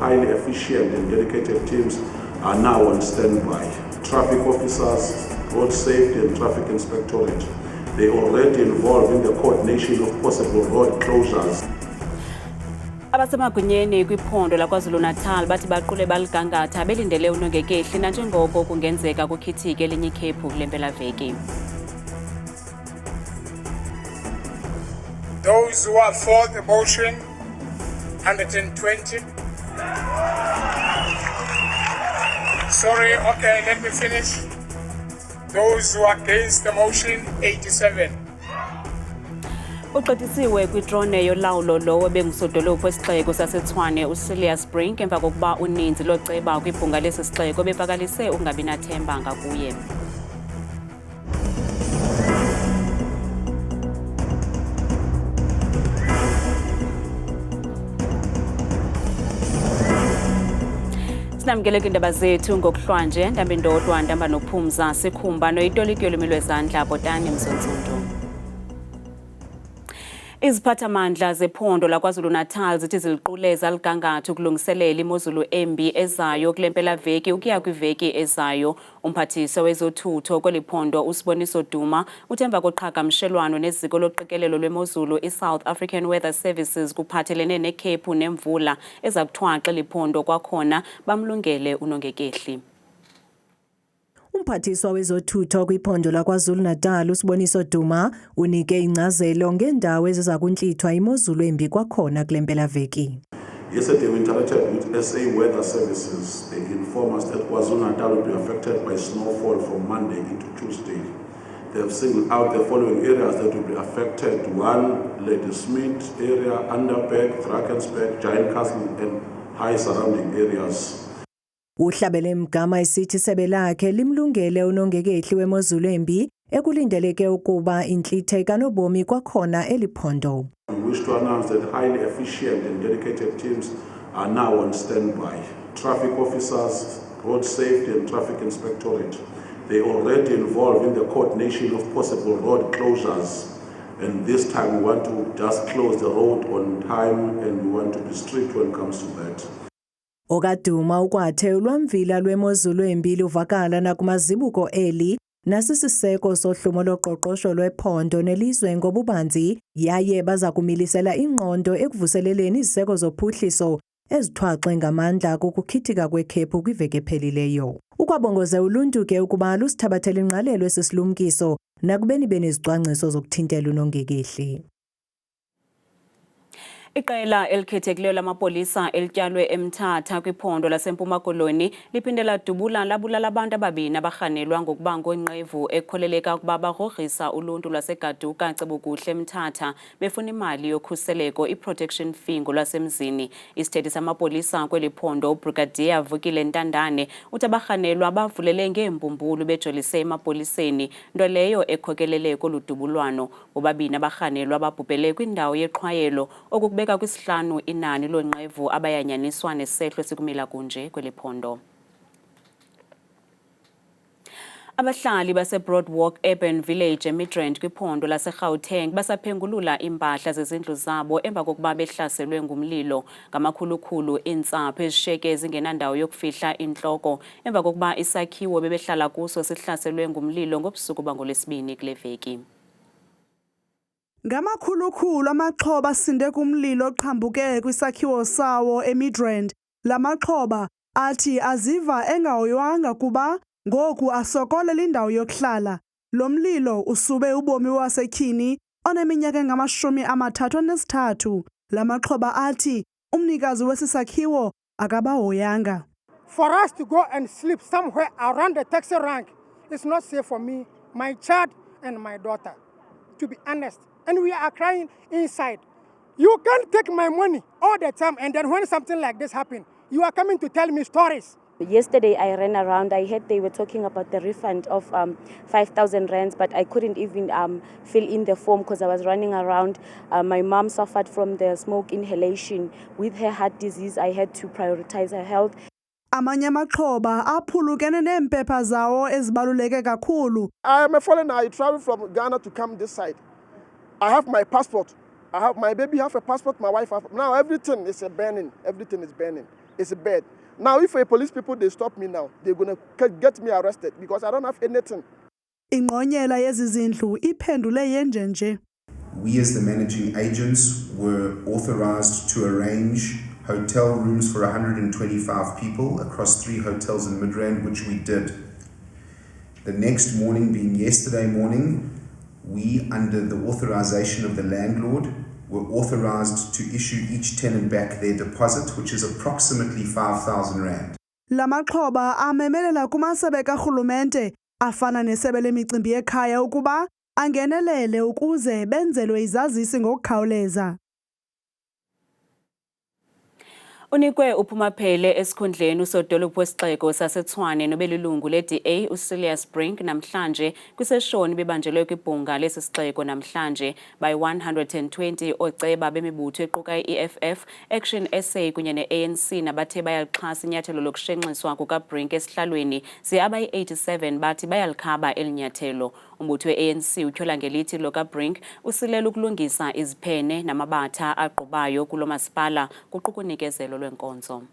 highly efficient and dedicated teams are now on standby. Traffic officers, road safety and traffic inspectorate, they already involved in the coordination of possible road closures. Abasemagunyeni kwiphondo laKwaZulu-Natal bathi baqule baligangatha belindele unongekehli nanjengoko kungenzeka kukhithike elinye ikhephu kule mpelaveki. Those who are for the motion, 120. Sorry, okay, let me finish. Those who are against the motion, 87. Uqedisiwe kwidrone yolawulo lowo bengusodolophu wesixeko saseTshwane uCelia Spring emva kokuba uninzi loceba kwibhunga lesi sixeko bevakalise ukungabi nathemba ngakuye. Sinamkeleke indaba zethu ngokuhlwanje ndambe ndodwa ndamba nophumza sikhumba noyitolikyo lwezandla Botani Msonsundu. Iziphathamandla zephondo laKwaZulu-Natal zithi ziliquleza ligangatho kulungiselela imozulu embi ezayo kule mpelaveki ukuya kwiveki ezayo. Umphathiswa wezothutho kweliphondo uSiboniso Duma uthemba koqhagamshelwano neziko loqikelelo lwemozulu iSouth African Weather Services kuphathelene nekhephu nemvula ezakuthwaxa liphondo kwakhona bamlungele unongekehli. Umphathiswa wezothutho kwiphondo laKwaZulu-Natal uSiboniso Duma unike incazelo ngendawo ezizakuntlithwa imozulu embi kwakhona kule mpelaveki. Yesterday we interacted with SA Weather Services. They informed us that KwaZulu-Natal will be affected by snowfall from Monday into Tuesday. They have singled out the following areas that will be affected. 1, Ladysmith area, Underberg, Drakensberg, Giant Castle and high surrounding areas. Uhlabele Mgama isithi sebe lakhe limlungele unongekehli wemozulu embi ekulindeleke ukuba intlithe kanobomi kwakhona eliphondo. We wish to announce that highly efficient and dedicated teams are now on standby. Traffic officers, road safety and traffic inspectorate, they already involved in the coordination of possible road closures. And this time we want to just close the road on time and we want to be strict when it comes to that. Okaduma ukwathe ulwamvila lwemozulu embi luvakala nakumazibuko eli nasisiseko sohlumo loqoqosho lwephondo nelizwe ngobubanzi yaye baza kumilisela ingqondo ekuvuseleleni iziseko zophuhliso ezithwaxe ngamandla kukukhithika kwekhephu kwiveki ephelileyo. Ukwabongoze uluntu ke ukuba lusithabathele ingqalelo esisilumkiso nakubeni benezicwangciso zokuthintela unongekehli. Iqela elikhethekileyo lamapolisa elityalwe eMthatha kwiphondo laseMpuma Koloni liphinde ladubula labulala abantu ababini abarhanelwa ngokuba ngonqevu ekholeleka ukuba bagrogrisa uluntu lwaseGaduka Cebokuhle eMthatha befuna imali yokhuseleko i-protection fee ngolwasemzini. Isithethi samapolisa kweli phondo uBrigadier Vukile Ntandane uthi abarhanelwa bavulele ngeembumbulu bejolise emapoliseni nto leyo ekhokelele koludubulwano. Bobabini abarhanelwa babhubhele kwindawo yeqhwayelo okubeka kwisihlanu inani lonqevu abayanyaniswa nesehlo esikumila kunje kweli phondo. Abahlali baseBroadwalk Urban Village eMidrand kwiphondo laseGauteng basaphengulula impahla zezindlu zabo emva kokuba behlaselwe ngumlilo. Ngamakhulukhulu iintsapho ezishiyeke zingenandawo yokufihla intloko emva kokuba isakhiwo bebehlala kuso sihlaselwe ngumlilo ngobusuku bangolwesibini kule veki. Ngamakhulukhulu amaxhoba asinde kumlilo oqhambuke kwisakhiwo sawo eMidrand. La maxhoba athi aziva engahoywanga kuba ngoku asokolela indawo yokuhlala. Lo mlilo usube ubomi wasetyhini oneminyaka engama-33. La maxhoba athi umnikazi wesi sakhiwo akabahoyanga. For us to go and sleep somewhere around the taxi rank is not safe for me, my child and my daughter, to be honest. And we are crying inside. You can't take my money all the time, and then when something like this happens, you are coming to tell me stories. Yesterday I ran around, I heard they were talking about the refund of 5,000 rands, but I couldn't even fill in the form because I was running around. My mom suffered from the smoke inhalation. With her heart disease, I had to prioritize her health. Amanye amaxhoba aphulukene neempepha zawo ezibaluleke kakhulu. I am a foreigner. I travel from Ghana to come this side. I have my passport. I have my baby have a passport. My wife have. Now everything is burning. Everything is burning. It's bad. Now, if a police people, they stop me now, they're going to get me arrested because I don't have anything. Ingqonyela yezizindlu iphendule yenjenje. We as the managing agents were authorized to arrange hotel rooms for 125 people across 3 hotels in Midrand, which we did. The next morning, being yesterday morning, we, under the authorization of the landlord, were authorized to issue each tenant back their deposit, which is approximately 5,000 rand. La maxhoba amemelela kumasebe karhulumente afana nesebe lemicimbi ekhaya ukuba angenelele ukuze benzelwe izazisi ngokukhawuleza. Unikwe uphumaphele esikhundleni usodolophu wesixeko saseTshwane nobelilungu le-DA uSilius Brink namhlanje kwiseshoni bebanjelwe kwibhunga lesi sixeko namhlanje by 120 oceba bemibutho equka i-EFF, Action SA kunye ne-ANC nabathe bayalixhasa inyathelo lokushenxiswa kukaBrink esihlalweni ze abayi-87 bathi bayalikhaba elinyathelo. Umbutho we-ANC utyhola ngelithi lokaBrink usilela ukulungisa iziphene namabatha agqubayo kulo masipala kuqukunikezelo lwenkonzo.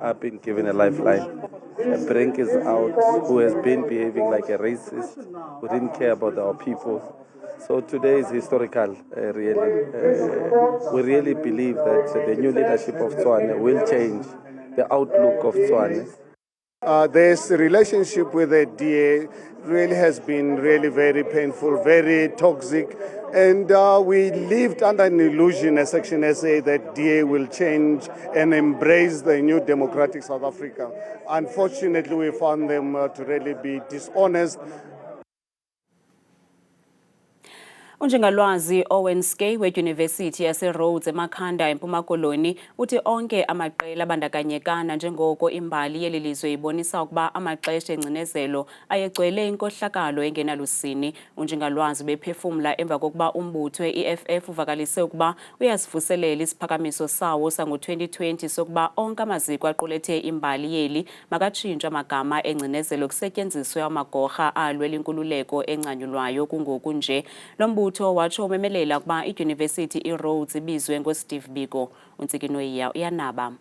I've been given a lifeline. Brink is out, who has been behaving like a racist, who didn't care about our people. So today is historical, really. We really believe that the new leadership of Tshwane will change the outlook of Tshwane. This relationship with the DA really has been really very painful, very toxic. And we lived under an illusion as Action SA that DA will change and embrace the new democratic South Africa. Unfortunately, we found them to really be dishonest. Unjengalwazi Owen Skay weYunivesithi yaseRhodes eMakhanda eMpuma Koloni uthi onke amaqela abandakanyekana njengoko imbali yeli lizwe ibonisa ukuba amaxesha engcinezelo ayegcwele inkohlakalo engenalusini. Unjengalwazi bephefumla emva kokuba umbutho we-EFF uvakalise ukuba uyasivuselela isiphakamiso sawo sango-2020 sokuba onke amaziko aqulethe imbali yeli makatshintshwe amagama engcinezelo kusetyenziswe amagorha alwela inkululeko encanyulwayo kungoku nje. Lo watsho umemelela ukuba iYunivesithi iRhodes ibizwe ngoSteve Biko. Untsikinoyiya uyanaba.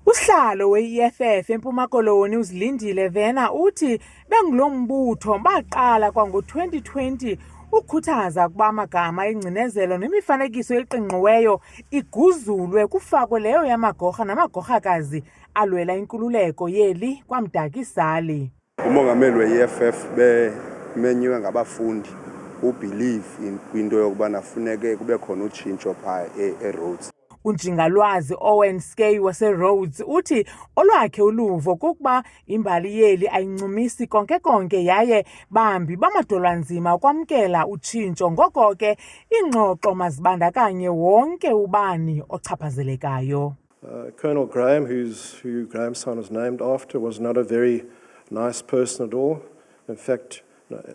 Usihlalo we-EFF eMpuma Koloni uZilindile Vena uthi bengulombutho baqala kwango-2020 ukhuthaza ukuba amagama engcinezelo nemifanekiso eqingqiweyo iguzulwe kufakwe leyo yamagorha namagorhakazi alwela inkululeko yeli kwamdakisali. Umongameli we-EFF bemenywe ngabafundi who believe in kwinto yokubana funeke kube khona utshintsho phaa eRhodes. Unjingalwazi Owen Skay waseRhodes uthi olwakhe uluvo kukuba imbali yeli ayincumisi konke yaye bambi bamadolwanzima ukwamkela utshintsho ngoko ke ingxoxo mazibandakanye wonke ubani ochaphazelekayo. Colonel Graham, who Graham's son is named after, was not a very nice person at all. In fact,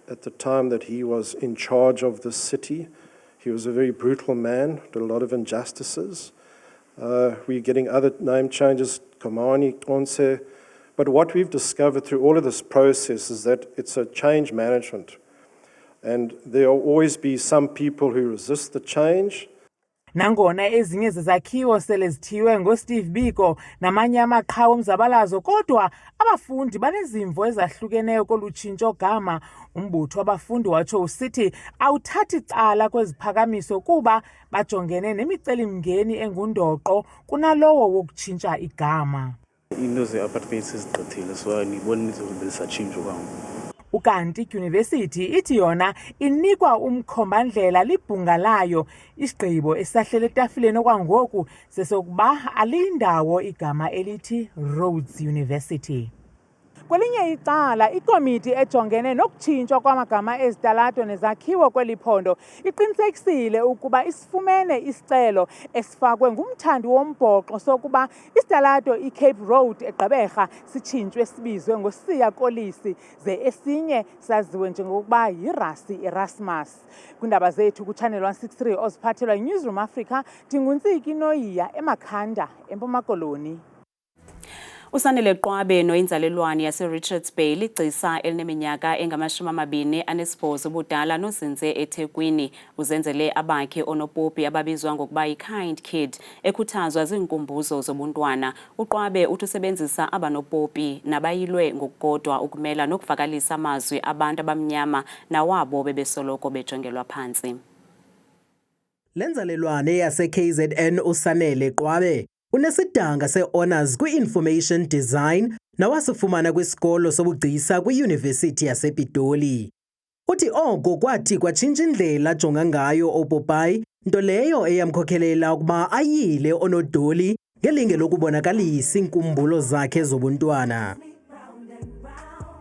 at the time that he was in charge of the city, he was a very brutal man, did a lot of injustices. We're getting other name changes, Kamani, Onse. But what we've discovered through all of this process is that it's a change management. And there will always be some people who resist the change. Nangona ezinye zezakhiwo sele zithiwe ngoSteve Biko namanye amaqhawe omzabalazo kodwa abafundi banezimvo ezahlukeneyo kolutshintsho gama. Umbutho wabafundi watsho usithi awuthathi cala kweziphakamiso kuba bajongene nemicelimngeni engundoqo kunalowo wokutshintsha igama. Into ze-apartheid sezigqithile so andiboni nizobe lisatshintshwa kwangu. Ukanti idyunivesithi ithi yona inikwa umkhombandlela libhunga layo isigqibo esahlele etafileni okwangoku sesokuba alindawo igama elithi Rhodes University. Kwelinye icala ikomiti ejongene nokutshintshwa kwamagama ezitalato nezakhiwo kweli phondo iqinisekisile ukuba isifumene isicelo esifakwe ngumthandi wombhoxo sokuba isitalato iCape Road eGqeberha sitshintshwe sibizwe ngoSiya Kolisi ze esinye saziwe njengokuba yiRasi Erasmus. Kwindaba zethu kuChannel 163 oziphathelwa yiNewsroom Africa, Ndinguntsiki Noyiya eMakhanda eMpuma Koloni. Usanele Qwabe noyinzalelwane yase-Richards Bay ligcisa elineminyaka engama-28 ubudala nozinze eThekwini. Uzenzele abakhe onopopi ababizwa ngokuba yi-Kind Kid ekhuthazwa zinkumbuzo zobuntwana. uQwabe uthi usebenzisa abanopopi nabayilwe ngokukodwa ukumela nokuvakalisa amazwi abantu abamnyama nawabo bebesoloko bejongelwa phansi. Lenzalelwane yase-KZN uSanele Qwabe unesidanga se-honors kwi-information design nawasifumana kwisikolo sobugcisa kwiYunivesithi yasePitoli. Uthi oko kwathi kwatshintsha indlela ajonga ngayo opopayi, nto leyo eyamkhokhelela ukuba ayile onodoli ngelinge lokubonakalisa iinkumbulo zakhe zobuntwana.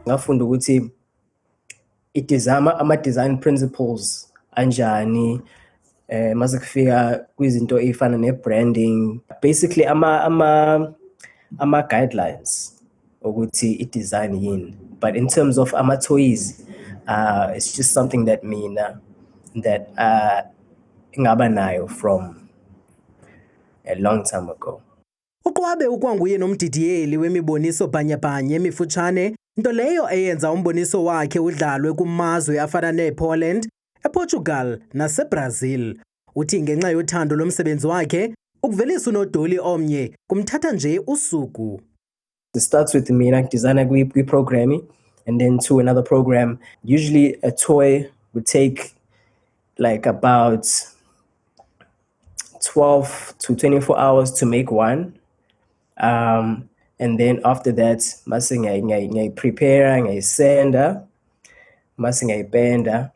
Ngafunda ukuthi ama-design principles anjani, mase kufika kwizinto ezifana ne-branding, basically ama-guidelines ukuthi i-design yini. But in terms of ama-toys, it's just something that ngaba nayo from a long time ago. uQwabe ukwanguye nomdidiyeli wemiboniso bhanyabhanya emifutshane, nto leyo eyenza umboniso wakhe udlalwe kumazwe afana nePoland, ePortugal naseBrazil. Uthi ngenxa yothando lomsebenzi wakhe, ukuvelisa unodoli omnye kumthatha nje usuku. It starts with mina designer kwi-programming, and then to another program. Usually a toy would take like about 12 to 24 hours to make one. And then after that, mase prepare, ngayisenda, mase ngayipenda.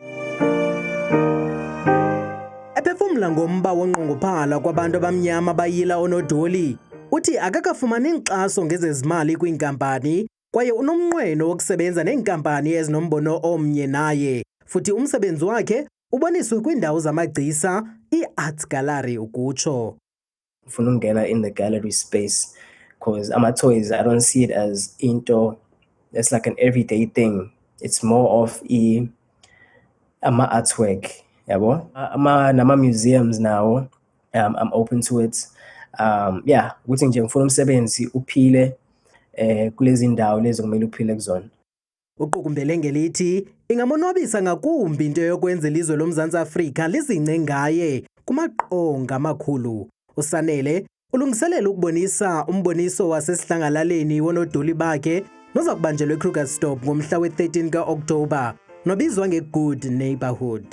Ephefumla ngomba wonqongophala kwabantu abamnyama bayila onodoli, uthi akakafumani inkxaso ngezezimali kwiinkampani kwaye unomnqweno wokusebenza neenkampani ezinombono omnye naye. Futhi umsebenzi wakhe uboniswe kwiindawo zamagcisa, i-Arts Gallery ukutsho. Ufuna ukungena in the gallery space because ama-toys, I don't see it as into that's like an everyday thing. It's more of ama-artwork, yabo? Nama-museums now, I'm open to it. Yeah, ukuthi nje ngifuna umsebenzi uphile kulezi ndawo lezi kumele uphile kuzona. Uqukumbele ngelithi ingamonwabisa ngakumbi into yokwenza ilizwe loMzantsi Afrika lizingce ngaye kumaqonga amakhulu. uSanele ulungiselela ukubonisa umboniso wasesihlangalaleni wonodoli bakhe noza kubanjelwa eKrugersdorp ngomhla we-13 ka-Oktoba nobizwa ngeGood Neighborhood.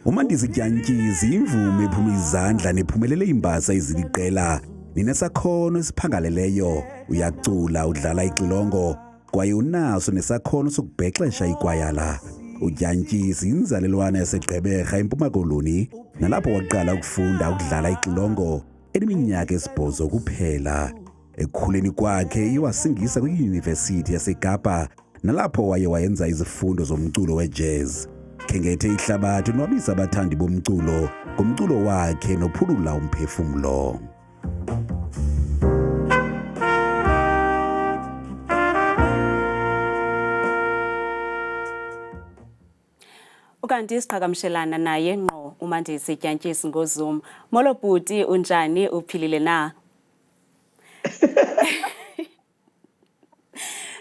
uMandizidyantyisi imvume ephuma izandla nephumelele iimbasa eziliqela, ninesakhono esiphangaleleyo, uyacula, udlala ixilongo kwaye unaso nesakhono sokubhexesha ikwayala. uDyantyisi inzalelwana yaseGqeberha eMpuma Koloni, nalapho waqala ukufunda ukudlala ixilongo eneminyaka 8 kuphela. Ekukhuleni kwakhe iwasingisa kwiYunivesithi yaseKapa, nalapho wayenza izifundo zomculo wejazz. Khengethe ihlabathi nwabisa abathandi bomculo ngomculo wakhe nophulula umphefumlo. Ukanti isiqhagamshelana naye ngqo uMandizidyantyisi ngoZoom. Molo bhuti, unjani, uphilile na?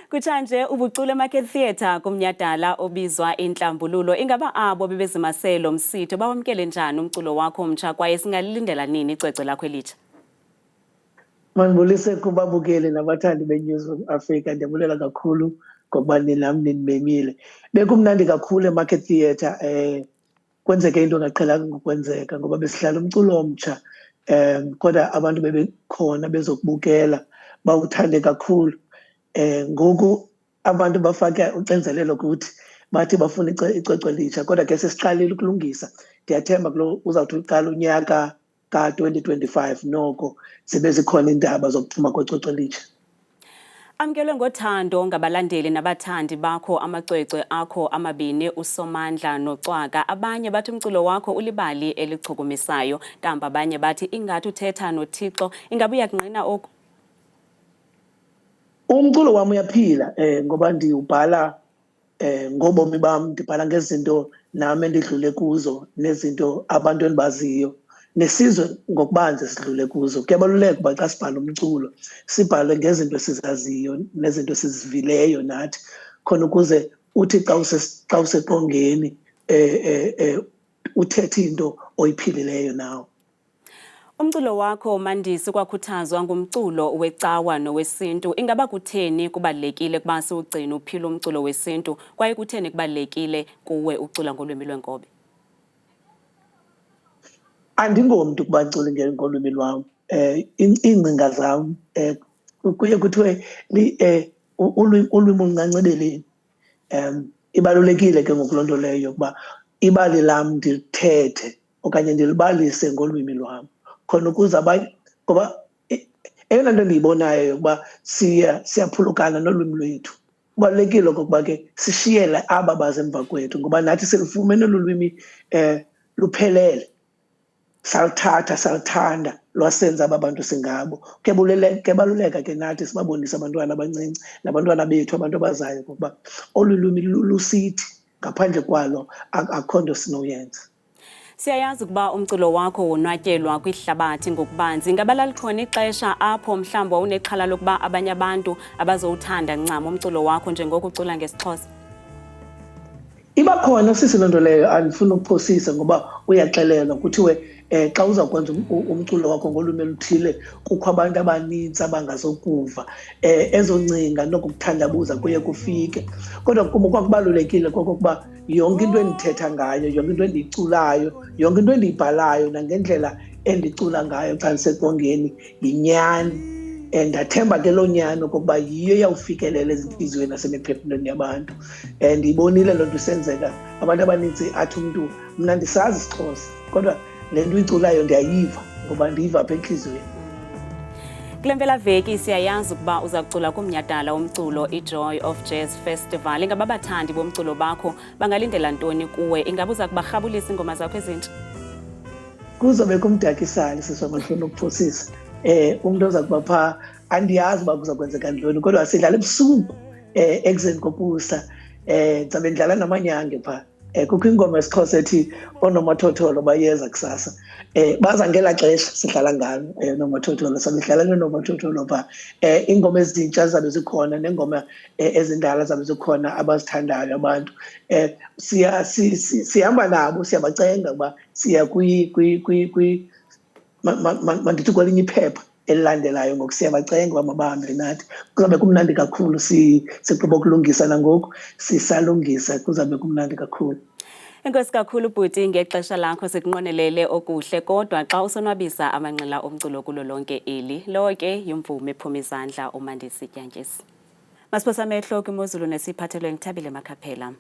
Kutshanje ubucule Market Theatre kumnyhadala obizwa Inhlambululo. Ingaba abo bebezimaselo msitho bawamkele njani umculo wakho omtsha kwaye singalilindela nini icwecwe lakho elitsha? Mandibulise kubabukeli nabathandi beNews Africa, ndiyabulela kakhulu ngokuba ninam nindimemile. Bekumnandi kakhulu eMarket Theatre, kwenzeke into engaqhelanga ukwenzeka ngoba besihlala umculo omtsha, kodwa abantu bebekhona bezokubukela bawuthande kakhulu. Ngoku abantu bafake uxinzelelo ukuthi bathi bafuna icwecwe litsha, kodwa ke sesiqalile ukulungisa. Ndiyathemba kulo uzawuthi uqala unyaka ka-2025 noko zibe zikhona iindaba zokuphuma kwecwecwe litsha. Amkelwe ngothando ngabalandeli nabathandi bakho amacwecwe akho amabini uSomandla noCwaka. Abanye bathi umculo wakho ulibali elichukumisayo, kambe abanye bathi ingathi uthetha noThixo. Ingabe uyakungqina oku? Umculo wami uyaphila ngoba ndiubhala ngobomi bam, ndibhala ngezinto nami endidlule kuzo nezinto abantu endibaziyo nesizwe ngokubanzi sidlule kuzo. Kuyabaluleka uba xa sibhala umculo sibhale ngezinto esizaziyo nezinto esizivileyo nathi khona ukuze uthi xa useqongeni uthethe into oyiphilileyo nawe. Umculo wakho Mandisi kwakhuthazwa ngumculo wecawa nowesintu. Ingaba kutheni kubalekile kuba siwugcina uphila umculo wesintu, kwaye kutheni kubalekile kuwe ucula ngolwimi lwenkobe? Andingomntu kuba ndicule ngolwimi lwam. Iingcinga zam kuye kuthiwe ulwimi luncancebeleni. Ibalulekile ke ngoku loo nto leyo kuba ibali lam ndilithethe okanye ndilibalise ngolwimi lwam khona ukuze abanye, ngoba eyona nto endiyibonayo yokuba siyaphulukana nolwimi lwethu. Kubalulekile okokuba ke sishiyele aba baze emva kwethu ngoba nathi silufumene olu lwimi luphelele. Salithatha, salithanda, lwasenza aba bantu singabo. Kuyabaluleka ke nathi sibabonise abantwana abancinci nabantwana bethu abantu abazayo ukuba olu lwimi lusithi, ngaphandle kwalo akho nto sinoyenza. Siyayazi ukuba umculo wakho wonwatyelwa kwihlabathi ngokubanzi. Ingaba lalikhona ixesha apho mhlawumbi wawunexhala lokuba abanye abantu abazowuthanda ncam umculo wakho njengoko ucula ngesiXhosa? Iba khona sisi loo nto leyo, andifuna ukuphosisa ngoba uyaxelelwa kuthiwe xa uzakwenza umculo wakho ngolwimi oluthile kukho abantu abaninzi abangazokuva. Ezo ngcinga nokukuthandabuza kuye kufike. Kodwa kwakubalulekile kokokuba yonke into endithetha ngayo, yonke into endiyiculayo, yonke into endiyibhalayo nangendlela endicula ngayo xa ndiseqongeni yinyani. Ndathemba ke loo nyani okokuba yiyo eyawufikelela ezintliziyweni nasemiphefumlweni yabantu. Ndiyibonile loo nto isenzeka. Abantu abaninzi athi umntu mna ndisazi isiXhosa kodwa le nto uyiculayo ndiyayiva ngoba ndiyiva apha entliziyweni. Kule mpelaveki siyayazi ukuba uza kucula kumnyhadala womculo iJoy of Jazz Festival. Ingaba abathandi bomculo bakho bangalindela ntoni kuwe? Ingaba uza kubarhabulisa iingoma zakho ezintsha? Kuzobe kumdakisali siswamafuna ukuphosisa. Umuntu oza kuba phaa andiyazi uba kuza kwenzeka ntoni kodwa sidlala ebusuku ekuseni kokusa. Ndizabe ndidlala namanyange phaa. Kukho ingoma yesiXhosa ethi oonomathotholo bayeza kusasa. Baza ngela xesha sidlala ngalo noomathotholo, sabe sidlala noonomathotholo phaa. Iingoma ezintsha zabe zikhona neengoma ezindala zabe zikhona abazithandayo abantu. Sihamba nabo, siyabacenga uba siya mandithi kwelinye iphepha elilandelayo ngoku siyabacenga uba mabahambe nathi. Kuzabe kumnandi kakhulu, sigqiba ukulungisa nangoku sisalungisa, kuzabe kumnandi kakhulu. Enkosi kakhulu bhuti, ngexesha lakho sikunqonelele okuhle, kodwa xa usonwabisa amanqila omculo kulo lonke eli, lo ke yimvume ephuma izandla uMandisi Tyantyisi. Masiphosa amehlo kwimozulu nesiphathelwe ngithabile Makhaphela.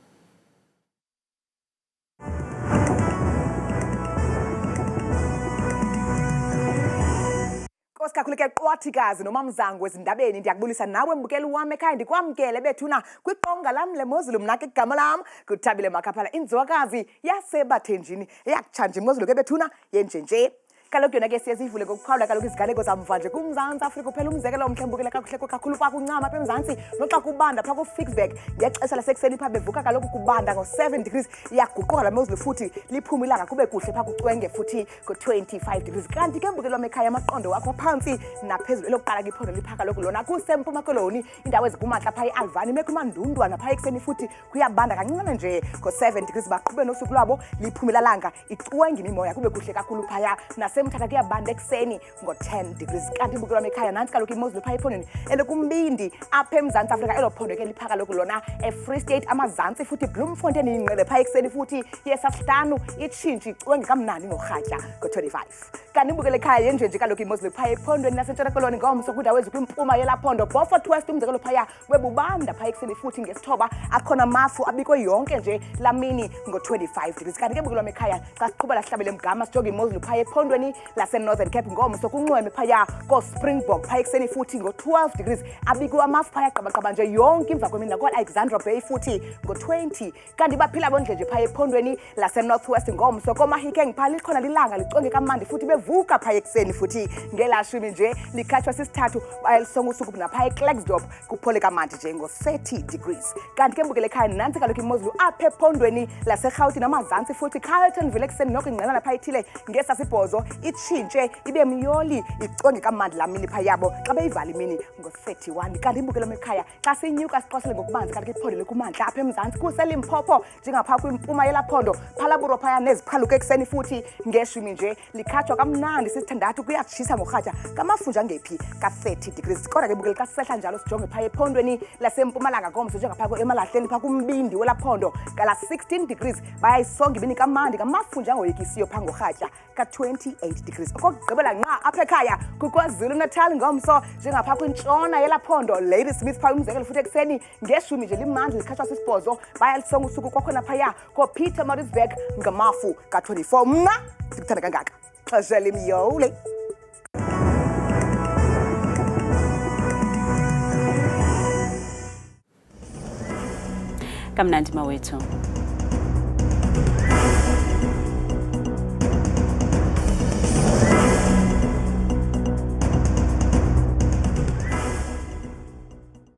Kakhulu ke Qwathikazi noMamzango ezindabeni, ndiyakubulisa nawe mbukeli wami ekhaya, ndikwamkele bethuna kwiqonga lam lemozulu. Mna ke igama lam nguThabile Makhaphela, inzwakazi yaseBathenjini eyakutshanje imozulu ke bethuna yenjenje. Kaloku yona ke siye siyivule ngokukhawula kaloku iziganeko zamva nje kuMzantsi Afrika uphela umzekelo omhle mbukele kakuhle kakhulu phaa kuncama apha eMzantsi noxa kubanda phaa kuFixburg ngexesha lasekuseni phaa bevuka kaloku kubanda ngo7 degrees. Iyaguquka la mozulu futhi liphuma ilanga kube kuhle phaa kucwenge futhi ku25 degrees. Kanti ke mbukelo wamekhaya amaqondo wakho phantsi naphezulu elokuqala ke iphondo lipha kaloku lona kuseMpuma Koloni, indawo ezikumantla phaa eAlvani mekumandundwana phaa ekuseni futhi kuyabanda kancinane nje ngo7 degrees. Baqhube nosuku lwabo liphuma ilalanga icwenge imimoya kube kuhle kakhulu phaya Semthatha kuyabanda ekuseni ngo10 degrees. Kanti mbukelo wamekhaya nantsi kaloku imozulu phaa ephondweni elikumbindi apha eMzantsi Afrika. Elo phondo ke lipha kaloku lona eFree State amazantsi futhi Bloemfontein ingqele phaa ekuseni futhi yesasihlanu itshintshi icwenge kamnandi norhatya ngo25. kanti ibukele ekhaya yenje nje kaloku imozulu phaya ephondweni nasentshona koloni ngomso kwindawo ezikwimpuma yelaphondo Beaufort West umzekelo phaya webubanda phaya ekuseni futhi ngesithoba akhona mafu abikwe yonke nje lamini ngo-25 degrees kanti ke bukelwa ekhaya xa siqhubela sihlabele mgama sijoga imozulu phaya ephondweni lase-Northern Cape ngomso kunxweme phaya ko-Springbok phaya ekuseni futhi ngo-12 degrees abikwe amafu phaya qabaqaba nje yonke emva kwemini nakwa-Alexandra Bay futhi ngo-20 kanti baphila bondle nje phaya ephondweni lase-Northwest ngomso komahikeng phaya likhona lilanga liconge kamandi futhi bevuka phaya ekuseni futhi ngelashumi nje likhatshwa sisithathu bayalisonga usuku naphaya eKlerksdorp kuphole kamandi nje ngo-30 degrees kanti ke bukele ekhaya nansi kaloku imozulu apha ephondweni laseRhawutini namazantsi futhi Carletonville ekuseni noko ingqinana phaya ithile ngesasibhozo itshintshe ibe myoli iconge kamandi lamini phaya yabo xa beyivala imini ngo-31 kanti ibukele ekhaya xa sinyuka siqosele ngokubanzi kanti ke iphondele kumantla apha emzantsi kuselimpopo njengapha kwimpuma yelaphondo phalaburo phaya neziphaluka ekuseni futhi ngeshumi nje likhatshwa kamnandi sisithandathu kuyatshisa ngorhatya kamafunja ngephi ka-30 degrees kodwa ke bukele xa sisehla njalo sijonge phaya ephondweni lasempumalanga ngomso njengapha emalahleni phaa kumbindi welaphondo ngala-16 degrees bayayisonga ibini kamandi kamafunja ngoyekisiyo phaa ngorhatya ka-28 degrees okokugqibela nqa apha ekhaya kuKwaZulu Natal ngomso njengapha kwintshona yelaphondo Lady Smith phaa umzekelo futhi ekuseni ngeshumi nje limandla likhatshwa sisibhozo bayalisonga usuku kwakhona phaya koPeter Maritzburg ngamafu ka-24 mna ndikuthanda kangaka xesha limyole kamnandi mawethu.